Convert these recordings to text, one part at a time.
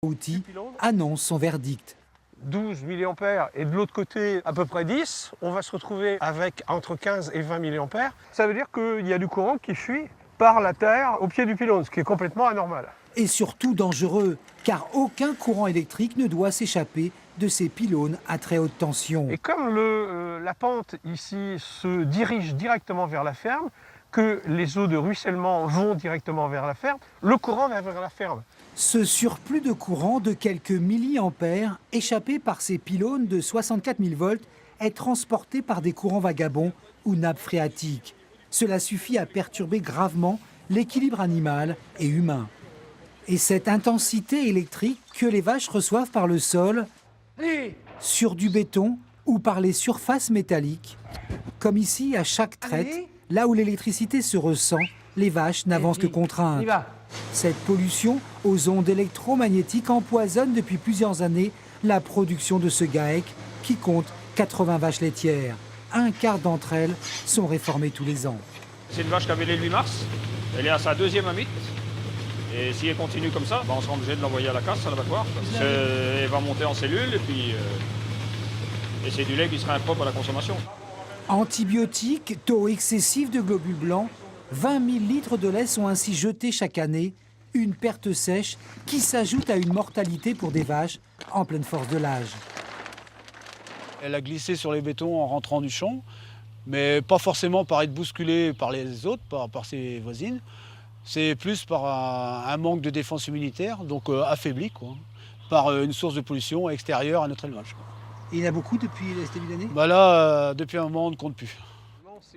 Outil annonce son verdict. 12 mA et de l'autre côté à peu près 10, on va se retrouver avec entre 15 et 20 mA. Ça veut dire qu'il y a du courant qui fuit par la terre au pied du pylône, ce qui est complètement anormal. Et surtout dangereux, car aucun courant électrique ne doit s'échapper de ces pylônes à très haute tension. Et comme la pente ici se dirige directement vers la ferme, que les eaux de ruissellement vont directement vers la ferme, le courant va vers la ferme. Ce surplus de courant de quelques milliampères, échappé par ces pylônes de 64 000 volts, est transporté par des courants vagabonds ou nappes phréatiques. Cela suffit à perturber gravement l'équilibre animal et humain. Et cette intensité électrique que les vaches reçoivent par le sol, sur du béton ou par les surfaces métalliques, comme ici à chaque traite, là où l'électricité se ressent, les vaches n'avancent que contraintes. Cette pollution aux ondes électromagnétiques empoisonne depuis plusieurs années la production de ce GAEC qui compte 80 vaches laitières. Un quart d'entre elles sont réformées tous les ans. C'est une vache qui avait les 8 mars, elle est à sa deuxième amite. Et si elle continue comme ça, on sera obligé de l'envoyer à la casse, à l'abattoir. Elle va monter en cellule et c'est du lait qui sera impropre à la consommation. Antibiotiques, taux excessif de globules blancs, 20 000 litres de lait sont ainsi jetés chaque année. Une perte sèche qui s'ajoute à une mortalité pour des vaches en pleine force de l'âge. Elle a glissé sur les bétons en rentrant du champ, mais pas forcément par être bousculée par les autres, par ses voisines. C'est plus par un manque de défense immunitaire, donc affaibli, par une source de pollution extérieure à notre élevage. Et il y en a beaucoup depuis ce début d'année ? Là, depuis un moment, on ne compte plus.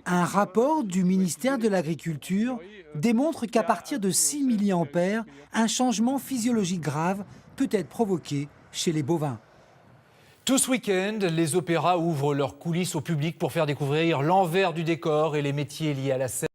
Un rapport du ministère de l'Agriculture démontre qu'à partir de 6 mA, un changement physiologique grave peut être provoqué chez les bovins. Tout ce week-end, les opéras ouvrent leurs coulisses au public pour faire découvrir l'envers du décor et les métiers liés à la scène.